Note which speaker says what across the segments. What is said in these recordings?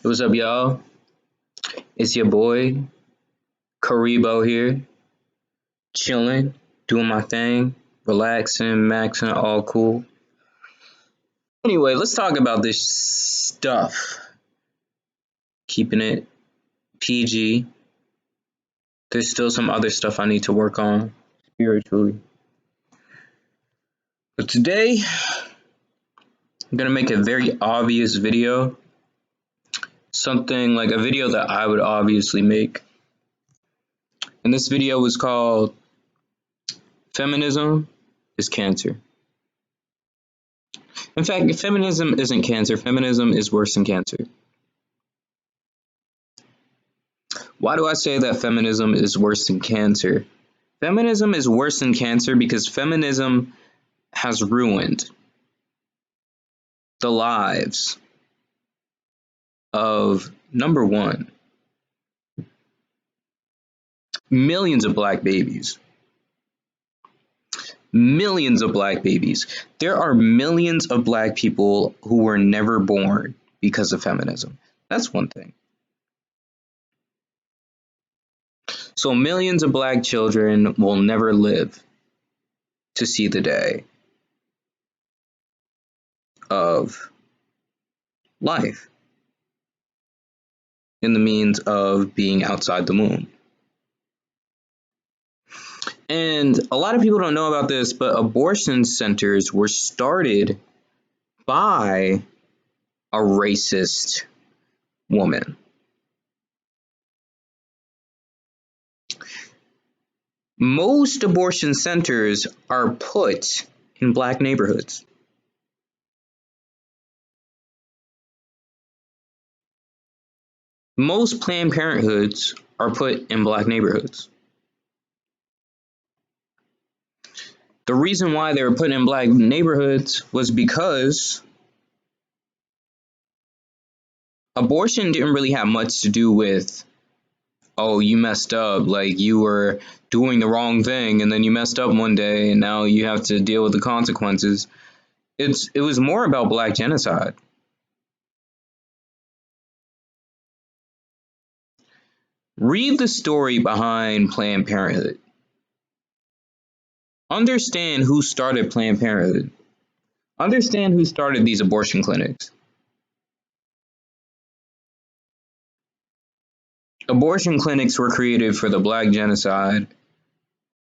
Speaker 1: What's up, y'all? It's your boy, Karibo here, chilling, doing my thing, relaxing, maxing, all cool. Anyway, let's talk about this stuff. Keeping it PG. There's still some other stuff I need to work on spiritually. But today, I'm gonna make a very obvious video. Something like a video that I would obviously make. And this video was called Feminism is Cancer. In fact, feminism isn't cancer. Feminism is worse than cancer. Why do I say that feminism is worse than cancer? Feminism is worse than cancer because feminism has ruined the lives of, number one, millions of black babies. Millions of black babies. There are millions of black people who were never born because of feminism. That's one thing. So millions of black children will never live to see the day of life in the means of being outside the womb. And a lot of people don't know about this, but abortion centers were started by a racist woman. Most abortion centers are put in black neighborhoods. Most Planned Parenthoods are put in black neighborhoods. The reason why they were put in black neighborhoods was because abortion didn't really have much to do with, oh, you messed up, like you were doing the wrong thing and then you messed up one day and now you have to deal with the consequences. It was more about black genocide. Read the story behind Planned Parenthood. Understand who started Planned Parenthood. Understand who started these abortion clinics. Abortion clinics were created for the black genocide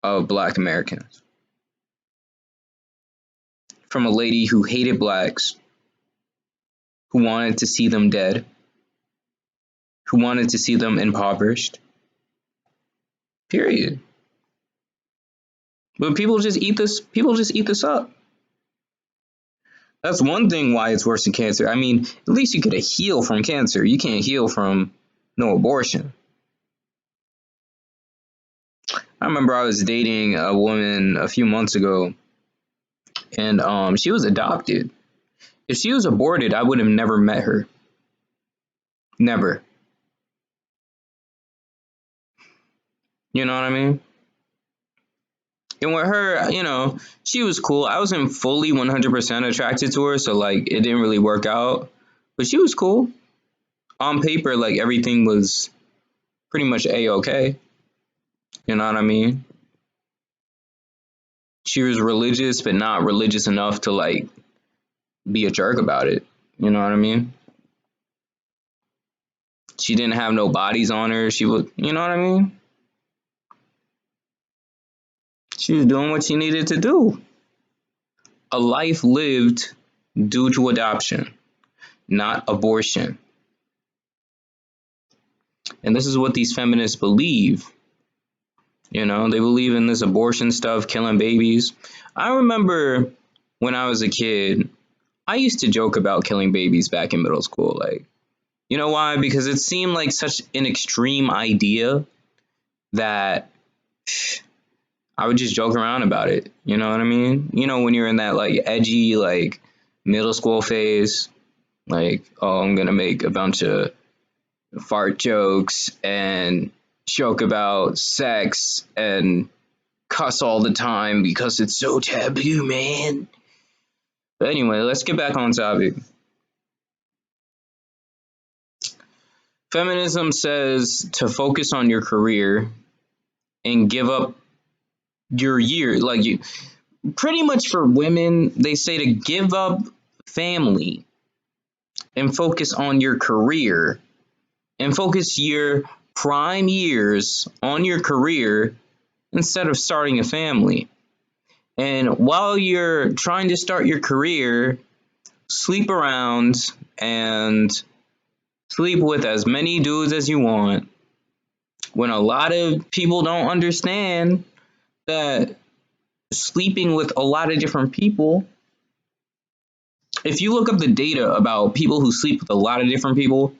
Speaker 1: of black Americans. From a lady who hated blacks, who wanted to see them dead, who wanted to see them impoverished. Period. But people just eat this up. That's one thing why it's worse than cancer. I mean, at least you could heal from cancer. You can't heal from no abortion. I remember I was dating a woman a few months ago, and she was adopted. If she was aborted, I would have never met her. Never. You know what I mean? And with her, she was cool. I wasn't fully 100% attracted to her, so like it didn't really work out. But she was cool. On paper, like everything was pretty much A-okay. You know what I mean? She was religious, but not religious enough to like be a jerk about it. You know what I mean? She didn't have no bodies on her. She was, you know what I mean? She was doing what she needed to do. A life lived due to adoption, not abortion. And this is what these feminists believe. They believe in this abortion stuff, killing babies. I remember when I was a kid, I used to joke about killing babies back in middle school. Like, you know why? Because it seemed like such an extreme idea that I would just joke around about it. You know what I mean? When you're in that like edgy, like middle school phase, like, oh, I'm gonna make a bunch of fart jokes and joke about sex and cuss all the time because it's so taboo, man. But anyway, let's get back on topic. Feminism says to focus on your career and give up your year. Like, you pretty much, for women, they say to give up family and focus on your career and focus your prime years on your career instead of starting a family. And while you're trying to start your career, sleep around and sleep with as many dudes as you want. When a lot of people don't understand that sleeping with a lot of different people, if you look up the data about people who sleep with a lot of different people,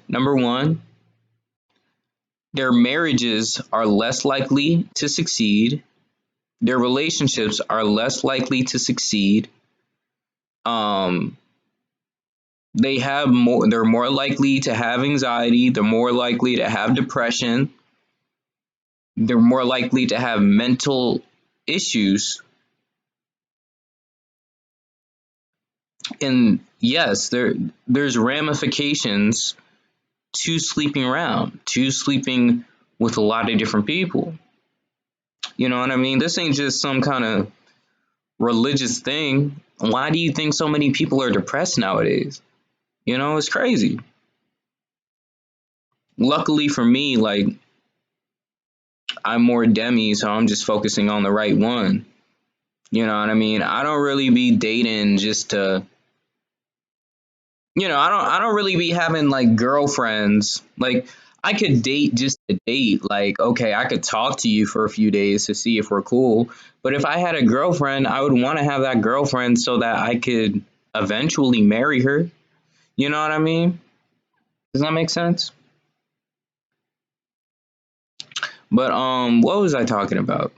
Speaker 1: number one, their marriages are less likely to succeed. Their relationships are less likely to succeed. Um, they have more. They're more likely to have anxiety. They're more likely to have depression. They're more likely to have mental issues. And yes, there's ramifications to sleeping around, to sleeping with a lot of different people. You know what I mean? This ain't just some kind of religious thing. Why do you think so many people are depressed nowadays? You know, it's crazy. Luckily for me, like, I'm more demi, so I'm just focusing on the right one. You know what I mean? I don't really be dating just to, I don't really be having like girlfriends. Like, I could date just to date. Like, okay, I could talk to you for a few days to see if we're cool. But if I had a girlfriend, I would want to have that girlfriend so that I could eventually marry her. You know what I mean? Does that make sense? But what was I talking about?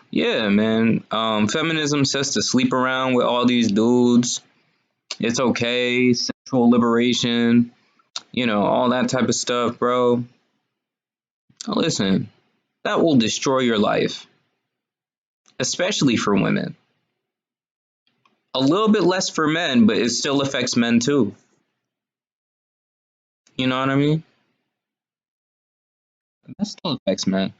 Speaker 1: Yeah, man. Feminism says to sleep around with all these dudes. It's okay. Sexual liberation. All that type of stuff, bro. Listen, that will destroy your life, especially for women. A little bit less for men, but it still affects men too. You know what I mean? That still affects men.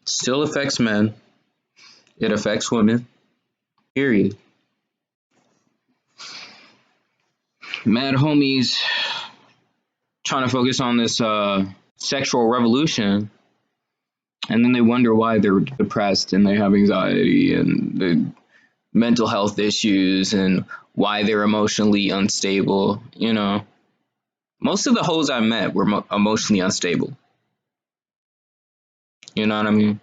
Speaker 1: It still affects men. It affects women. Period. Mad homies trying to focus on this sexual revolution, and then they wonder why they're depressed and they have anxiety and the mental health issues and why they're emotionally unstable. Most of the hoes I met were emotionally unstable. You know what I mean?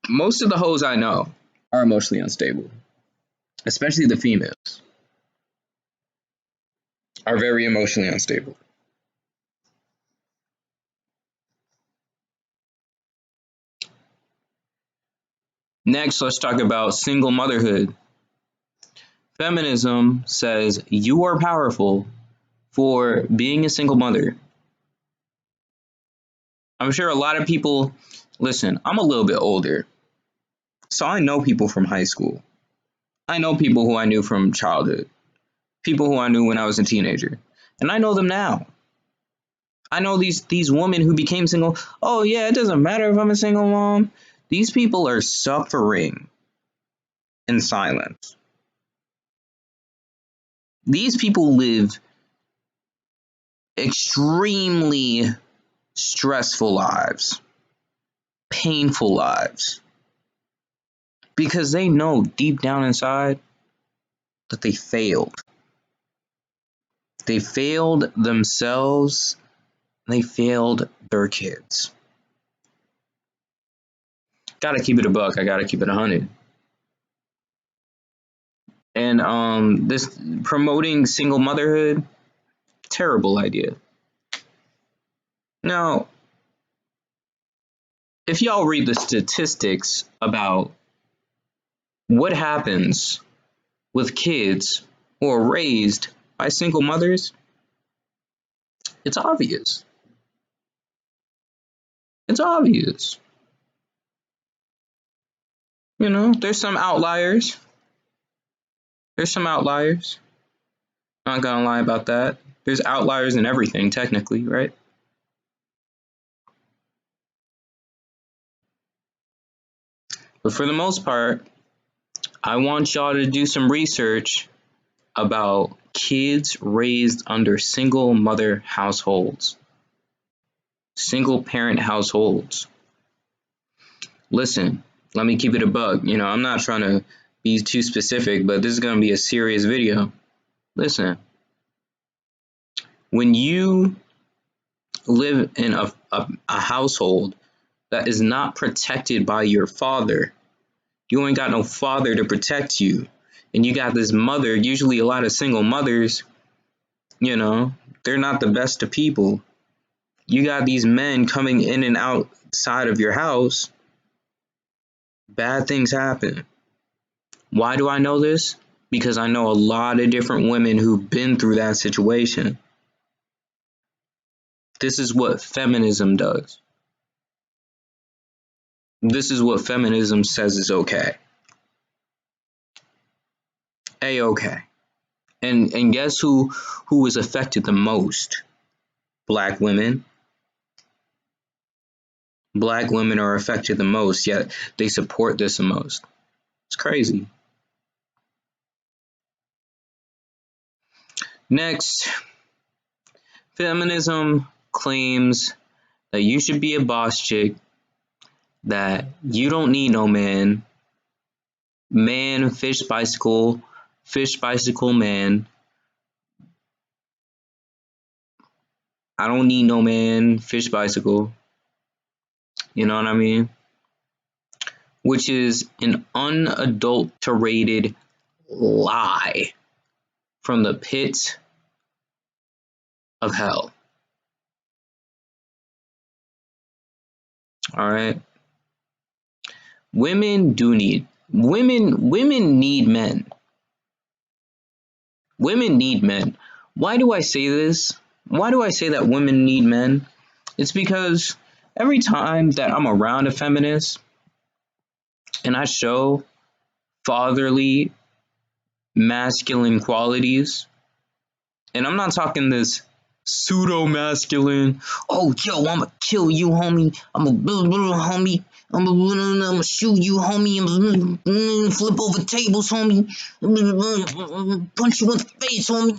Speaker 1: Most of the hoes I know are emotionally unstable, especially the females are very emotionally unstable. Next, let's talk about single motherhood. Feminism says you are powerful for being a single mother. I'm sure a lot of people, listen, I'm a little bit older, so I know people from high school. I know people who I knew from childhood, people who I knew when I was a teenager, and I know them now. I know these women who became single. Oh yeah, it doesn't matter if I'm a single mom. These people are suffering in silence. These people live extremely stressful lives, painful lives, because they know deep down inside that they failed. They failed themselves. They failed their kids. Gotta keep it a buck. I gotta keep it 100. And this promoting single motherhood, terrible idea. Now, if y'all read the statistics about what happens with kids who are raised by single mothers, it's obvious. It's obvious. There's some outliers. There's some outliers. Not gonna lie about that. There's outliers in everything, technically, right? But for the most part, I want y'all to do some research about kids raised under single mother households, single parent households. Listen, let me keep it a bug. I'm not trying to be too specific, but this is going to be a serious video. Listen, when you live in a household that is not protected by your father, you ain't got no father to protect you. And you got this mother, usually a lot of single mothers, they're not the best of people. You got these men coming in and outside of your house, bad things happen. Why do I know this? Because I know a lot of different women who've been through that situation. This is what feminism does. This is what feminism says is okay. A-okay. And guess who was affected the most? Black women. Black women are affected the most, yet they support this the most. It's crazy. Next, feminism claims that you should be a boss chick, that you don't need no man, fish bicycle man. I don't need no man, fish bicycle. You know what I mean? Which is an unadulterated lie from the pit of hell. All right. Women need men. Women need men. Why do I say this? Why do I say that women need men? It's because every time that I'm around a feminist and I show fatherly masculine qualities, and I'm not talking this pseudo masculine, oh yo, I'ma kill you, homie, I'ma homie, I'ma shoot you, homie, I'ma flip over tables, homie, punch you in the face, homie,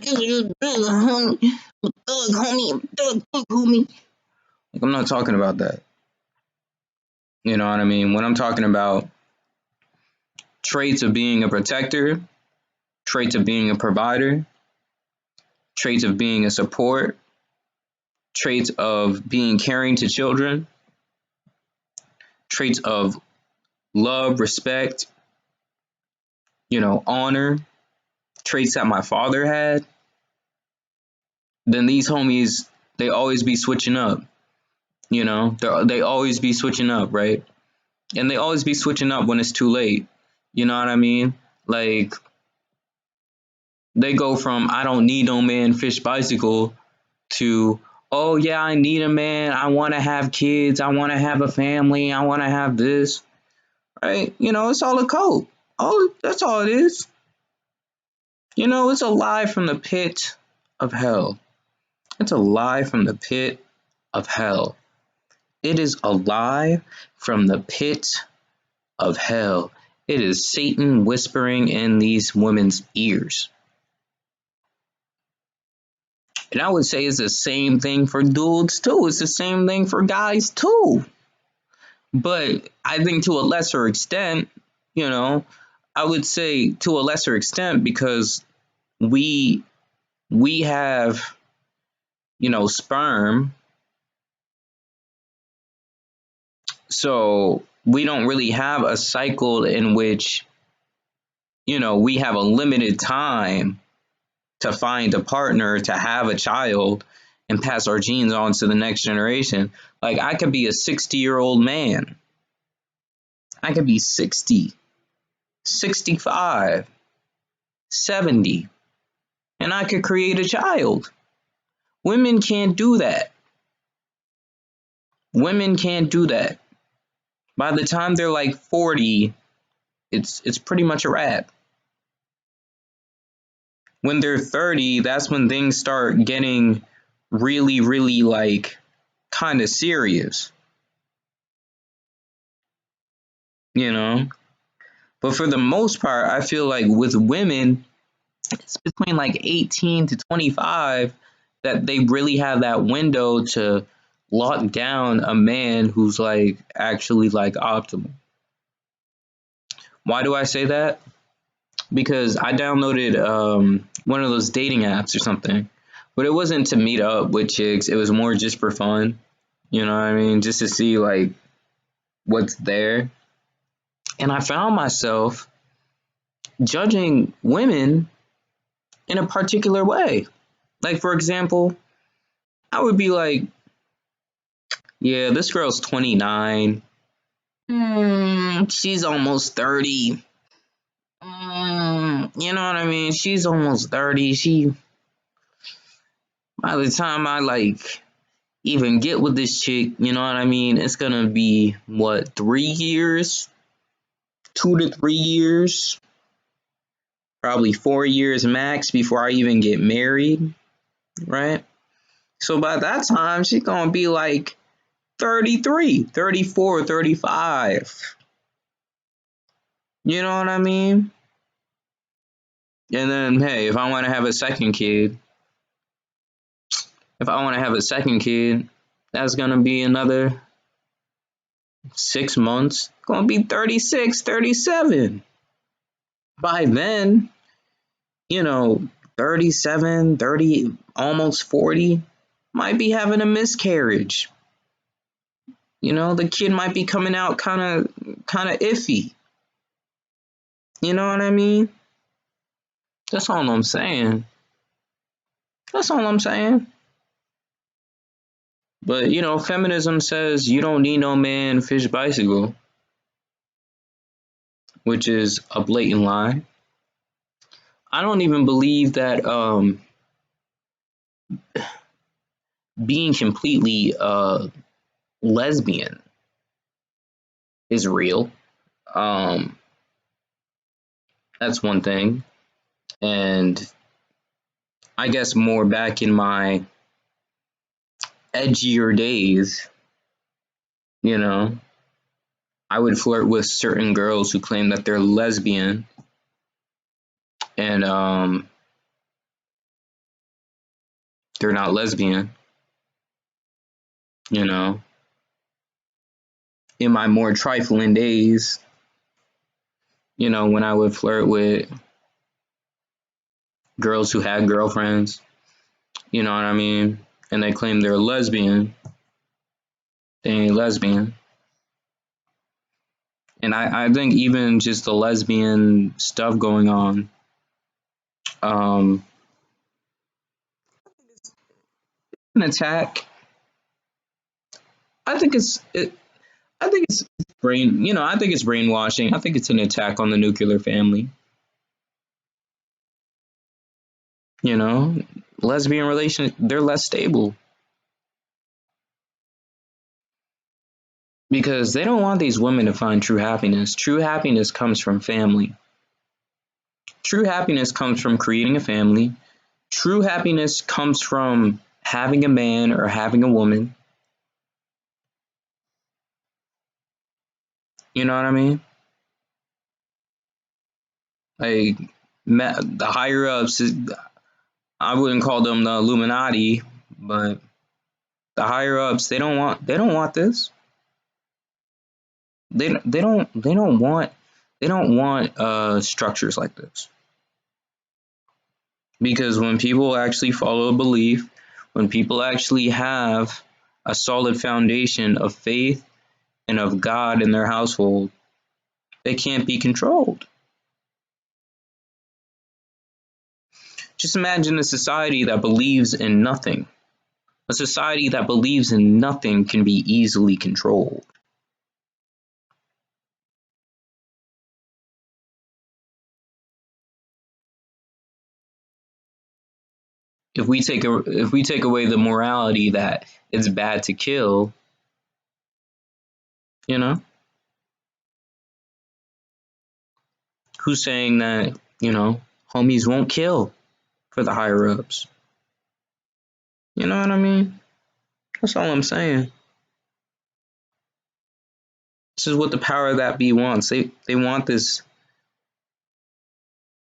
Speaker 1: I'm a thug, homie, I'm a thug, homie. Like, I'm not talking about that. You know what I mean? When I'm talking about traits of being a protector, traits of being a provider, traits of being a support, traits of being caring to children, traits of love, respect, honor, traits that my father had, then these homies, they always be switching up. They always be switching up, right? And they always be switching up when it's too late. You know what I mean? Like, they go from I don't need no man, fish bicycle, to oh yeah, I need a man, I want to have kids, I want to have a family, I want to have this, right? It's all a code. That's all it is. It's a lie from the pit of hell. It's a lie from the pit of hell. It is a lie from the pit of hell. It is Satan whispering in these women's ears. And I would say it's the same thing for dudes too. It's the same thing for guys too. But I think to a lesser extent, I would say to a lesser extent because we have, sperm. So we don't really have a cycle in which, we have a limited time to find a partner, to have a child and pass our genes on to the next generation. Like, I could be a 60-year-old man. I could be 60, 65, 70, and I could create a child. Women can't do that. Women can't do that. By the time they're like 40, it's pretty much a wrap. when they're 30, that's when things start getting really, really like kind of serious, you know? But for the most part, I feel like with women, it's between like 18 to 25 that they really have that window to lock down a man who's like actually like optimal. Why do I say that? Because I downloaded one of those dating apps or something, but it wasn't to meet up with chicks. It was more just for fun. You know what I mean? Just to see like what's there. And I found myself judging women in a particular way. Like, for example, I would be like, yeah, this girl's 29. She's almost 30. You know what I mean? She's almost 30. By the time I like even get with this chick, you know what I mean? It's gonna be what, 3 years? 2 to 3 years? Probably 4 years max before I even get married, right? So by that time, she's gonna be like 33, 34, 35. You know what I mean? And then, hey, if I want to have a second kid, that's gonna be another 6 months. Gonna be 36, 37. By then, you know, 37, 30, almost 40, might be having a miscarriage. You know, the kid might be coming out kind of iffy. You know what I mean? That's all I'm saying. That's all I'm saying. But you know, feminism says you don't need no man fish bicycle, which is a blatant lie. I don't even believe that being completely lesbian is real. Um, that's one thing. And I guess more back in my edgier days, you know, I would flirt with certain girls who claim that they're lesbian, and they're not lesbian. You know, in my more trifling days, you know, when I would flirt with girls who had girlfriends, you know what I mean, and they claim they're lesbian, they ain't lesbian. And I think even just the lesbian stuff going on, um, an attack. I think I think it's I think it's brainwashing. I think it's an attack on the nuclear family. You know, lesbian relations, they're less stable because they don't want these women to find true happiness. True happiness comes from family. True happiness comes from creating a family. True happiness comes from having a man or having a woman. You know what I mean? Like the higher ups, I wouldn't call them the Illuminati, but the higher ups, they don't want this. They don't want structures like this. Because when people actually follow a belief, when people actually have a solid foundation of faith and of God in their household, they can't be controlled. Just imagine a society that believes in nothing. A society that believes in nothing can be easily controlled. If we take away the morality that it's bad to kill, you know, who's saying that, homies won't kill? for the higher ups. You know what I mean? That's all I'm saying. This is what the power that be wants. They want this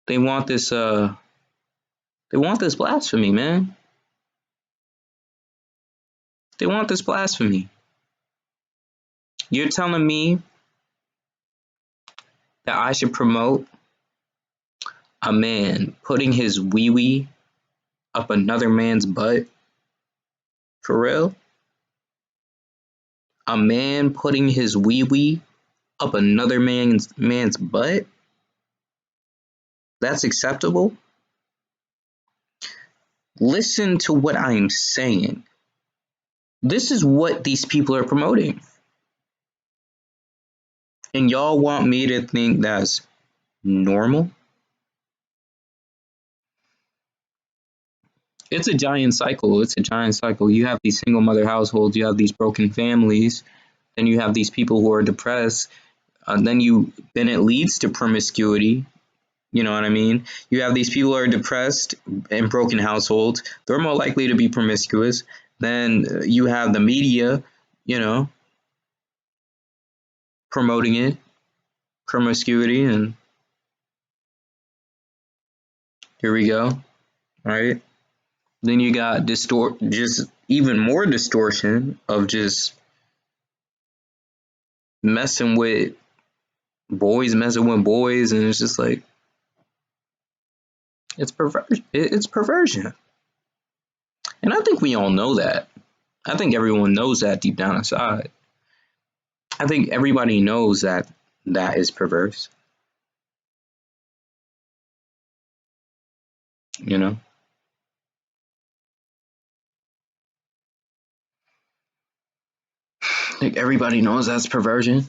Speaker 1: they want this they want this blasphemy, man. They want this blasphemy. You're telling me that I should promote a man putting his wee wee up another man's butt? For real? A man putting his wee wee up another man's butt? That's acceptable? Listen to what I'm saying. This is what these people are promoting. And y'all want me to think that's normal? It's a giant cycle. It's a giant cycle. You have these single mother households, you have these broken families, then you have these people who are depressed, then it leads to promiscuity. You know what I mean? You have these people who are depressed in broken households. They're more likely to be promiscuous. Then you have the media, you know, promoting it, promiscuity, and here we go, right? Then you got just even more distortion of just messing with messing with boys, and it's just like it's perversion, and I think we all know that. I think everyone knows that deep down inside. I think everybody knows that that is perverse. You know, I think everybody knows that's perversion.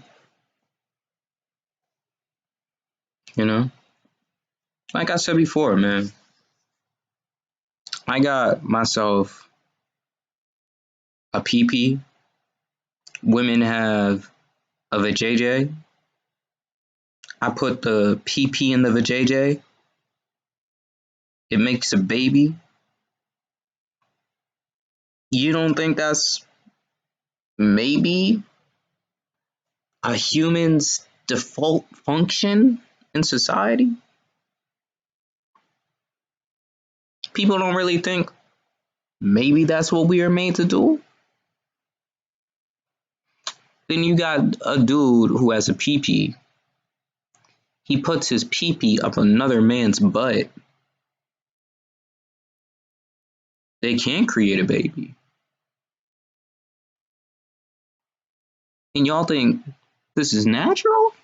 Speaker 1: You know, like I said before, man, I got myself a PP. Women have a vajayjay. I put the PP in the vajayjay. It makes a baby. You don't think that's maybe a human's default function in society? People don't really think maybe that's what we are made to do. Then you got a dude who has a PP. He puts his PP up another man's butt. They can't create a baby. And y'all think this is natural?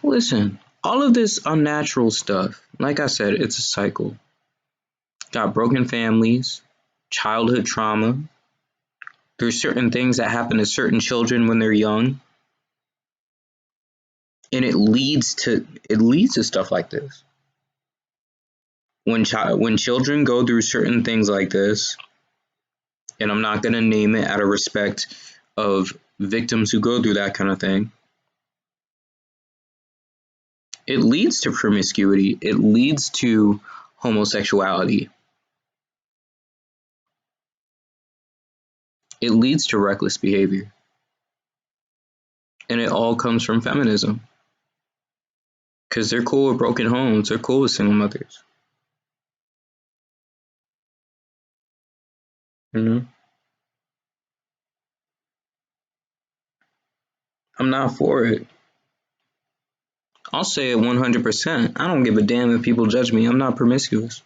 Speaker 1: Listen, all of this unnatural stuff, like I said, it's a cycle. Got broken families, childhood trauma. There's certain things that happen to certain children when they're young, and it leads to stuff like this. When children go through certain things like this, and I'm not gonna name it out of respect of victims who go through that kind of thing, it leads to promiscuity. It leads to homosexuality. It leads to reckless behavior. And it all comes from feminism. Because they're cool with broken homes, they're cool with single mothers. You know? I'm not for it. I'll say it 100%. I don't give a damn if people judge me. I'm not promiscuous.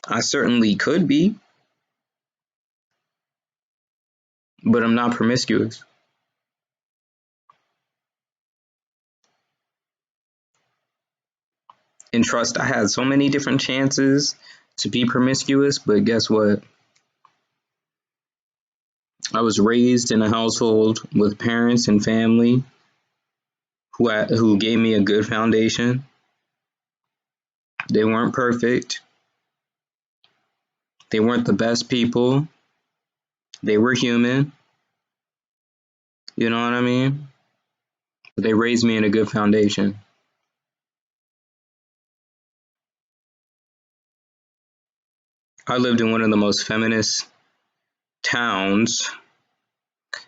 Speaker 1: I certainly could be, but I'm not promiscuous. And trust, I had so many different chances to be promiscuous, but guess what? I was raised in a household with parents and family who gave me a good foundation. They weren't perfect. They weren't the best people. They were human. You know what I mean? But they raised me in a good foundation. I lived in one of the most feminist towns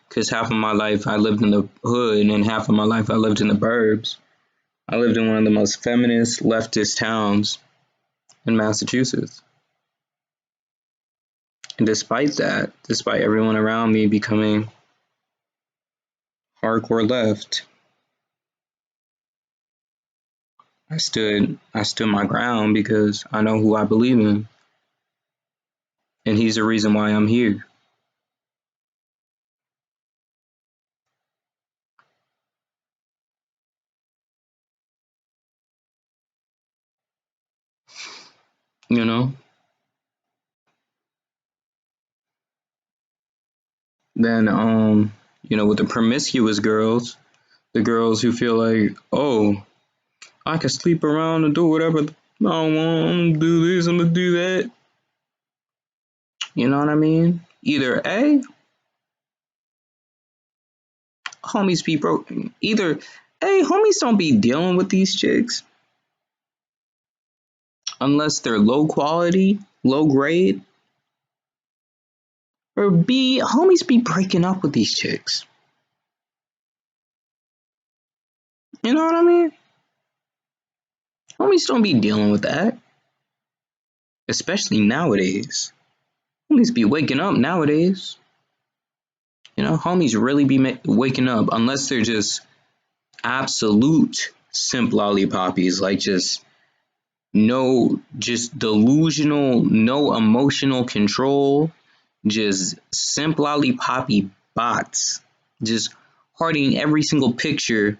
Speaker 1: because half of my life I lived in the hood and half of my life I lived in the burbs. I lived in one of the most feminist leftist towns in Massachusetts. And despite that, despite everyone around me becoming hardcore left, I stood my ground because I know who I believe in. And he's the reason why I'm here. You know? Then with the promiscuous girls, the girls who feel like, oh, I can sleep around and do whatever I want, I'm gonna do this, I'm gonna do that. You know what I mean? Either A, homies be broke. Either A, homies don't be dealing with these chicks unless they're low quality, low grade, or B, homies be breaking up with these chicks. You know what I mean? Homies don't be dealing with that, especially nowadays. Homies be waking up nowadays. Homies really be waking up unless they're just absolute simp lollipoppies, like just delusional, no emotional control, just simp lollipoppy bots, just hearting every single picture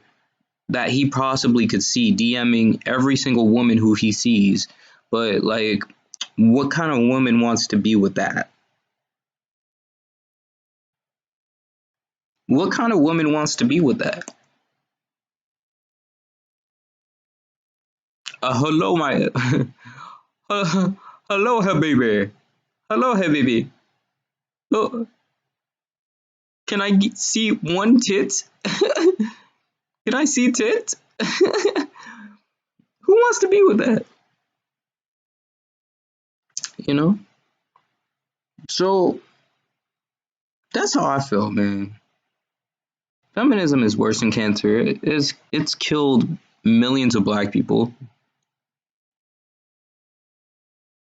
Speaker 1: that he possibly could see, DMing every single woman who he sees. But like, what kind of woman wants to be with that? What kind of woman wants to be with that? Hello, my hello, her baby. Hello, her baby. Oh, can I see one tit? Can I see tit? Who wants to be with that? You know? So that's how I feel, man. Feminism is worse than cancer. It's killed millions of black people.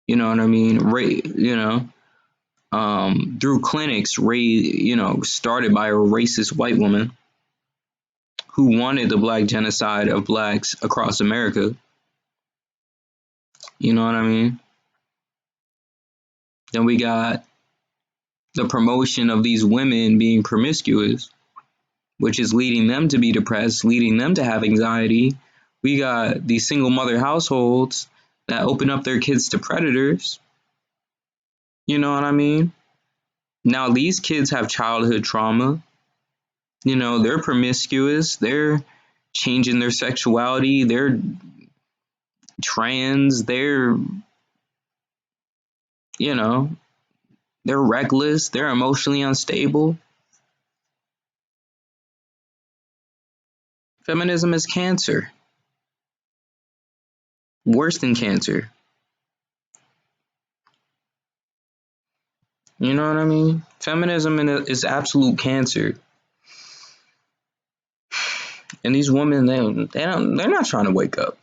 Speaker 1: You know what I mean? Through clinics started by a racist white woman who wanted the black genocide of blacks across America. You know what I mean? Then we got the promotion of these women being promiscuous, which is leading them to be depressed, leading them to have anxiety. We got these single mother households that open up their kids to predators. You know what I mean? Now these kids have childhood trauma. They're promiscuous, they're changing their sexuality, they're trans, you know, they're reckless, they're emotionally unstable. Feminism is cancer. Worse than cancer. You know what I mean? Feminism is absolute cancer. And these women, they're not trying to wake up.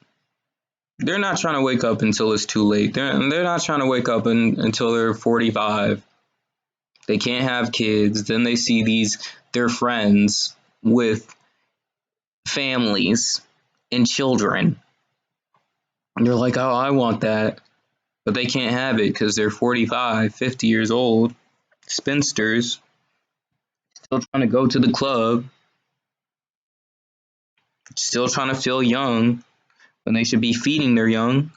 Speaker 1: They're not trying to wake up until it's too late. They're not trying to wake up until they're 45. They can't have kids. Then they see their friends with families and children. And they're like, oh, I want that. But they can't have it because they're 45, 50 years old, spinsters, still trying to go to the club, still trying to feel young when they should be feeding their young.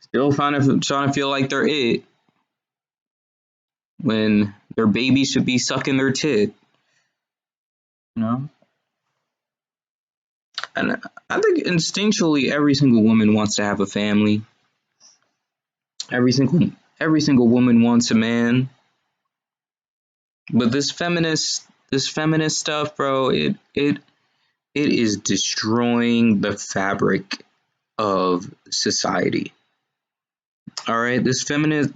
Speaker 1: Still trying to feel like they're it when their baby should be sucking their tit. You know? And I think instinctually every single woman wants to have a family. Every single woman wants a man. But this feminist stuff, bro, it is destroying the fabric of society. All right, this feminist,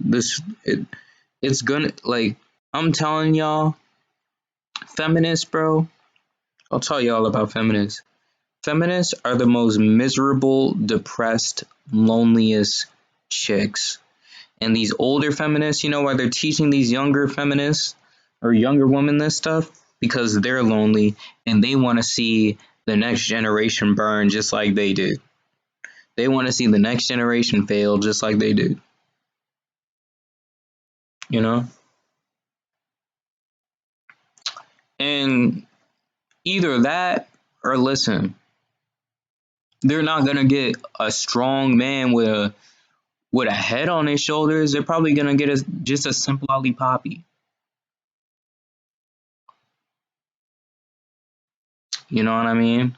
Speaker 1: it's gonna like I'm telling y'all, feminists, bro. I'll tell y'all about feminists. Feminists are the most miserable, depressed, loneliest chicks. And these older feminists, you know why they're teaching these younger feminists or younger women this stuff? Because they're lonely and they want to see the next generation burn just like they did. They want to see the next generation fail just like they did. You know? And either that or listen, they're not gonna get a strong man with a head on his shoulders. They're probably gonna get just a simple poppy. You know what I mean?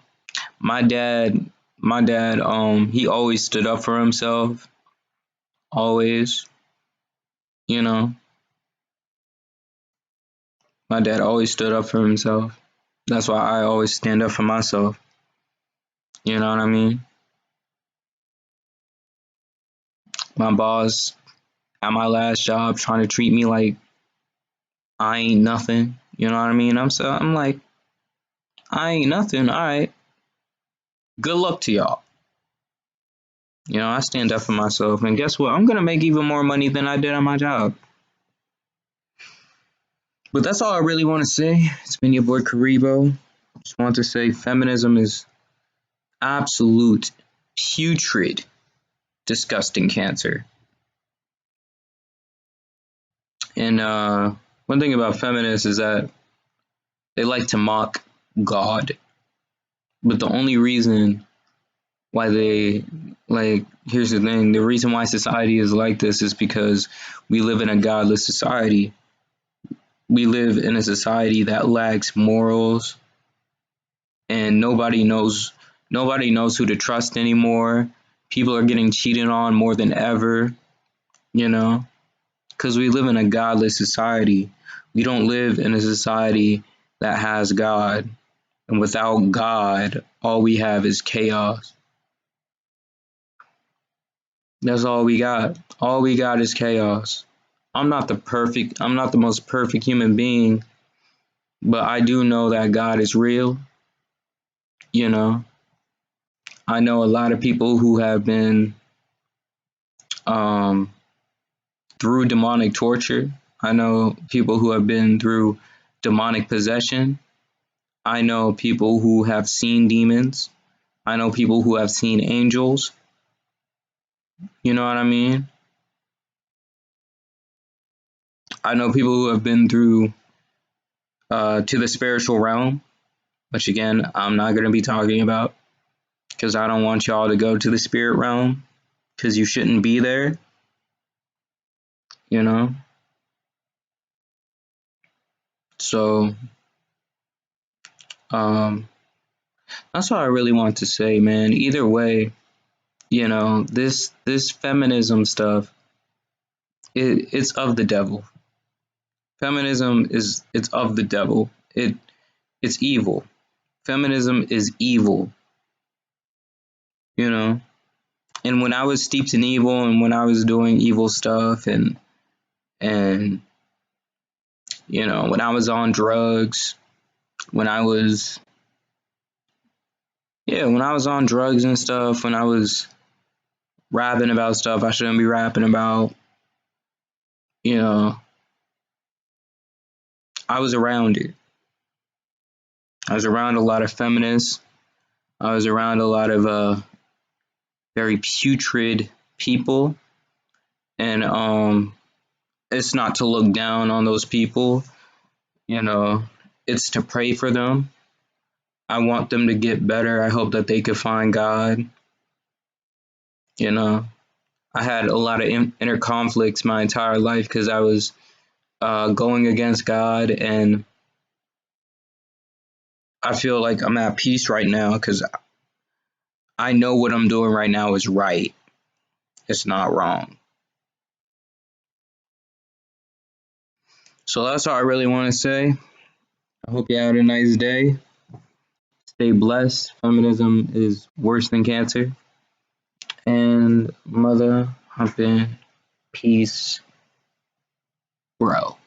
Speaker 1: My dad, he always stood up for himself. Always, you know. My dad always stood up for himself. That's why I always stand up for myself. You know what I mean? My boss at my last job trying to treat me like I ain't nothing. You know what I mean? I'm like, I ain't nothing. All right. Good luck to y'all. You know, I stand up for myself, and guess what? I'm gonna make even more money than I did on my job. But that's all I really want to say. It's been your boy Karibo. Just want to say feminism is absolute, putrid, disgusting cancer. And one thing about feminists is that they like to mock God. But the only reason why they here's the thing, the reason why society is like this is because we live in a godless society. We live in a society that lacks morals, and nobody knows who to trust anymore. People are getting cheated on more than ever, you know, because we live in a godless society. We don't live in a society that has God. And without God, all we have is chaos. That's all we got. All we got is chaos. I'm not the most perfect human being, but I do know that God is real, you know. I know a lot of people who have been um, through demonic torture. I know people who have been through demonic possession. I know people who have seen demons. I know people who have seen angels. You know what I mean? I know people who have been through to the spiritual realm, which again, I'm not going to be talking about because I don't want y'all to go to the spirit realm because you shouldn't be there, you know? So, um, that's all I really want to say, man. Either way, you know, this feminism stuff, it's of the devil. Feminism is it's of the devil. It's evil. Feminism is evil, you know. And when I was steeped in evil and when I was doing evil stuff and you know, when I was on drugs, when I was when I was on drugs and stuff, when I was rapping about stuff I shouldn't be rapping about, you know, I was around it. I was around a lot of feminists. I was around a lot of very putrid people, and it's not to look down on those people, you know. It's to pray for them. I want them to get better. I hope that they could find God, you know. I had a lot of inner conflicts my entire life because I was going against God, and I feel like I'm at peace right now because I know what I'm doing right now is right. It's not wrong. So that's all I really want to say. I hope you had a nice day. Stay blessed. Feminism is worse than cancer. And mother humping peace, bro.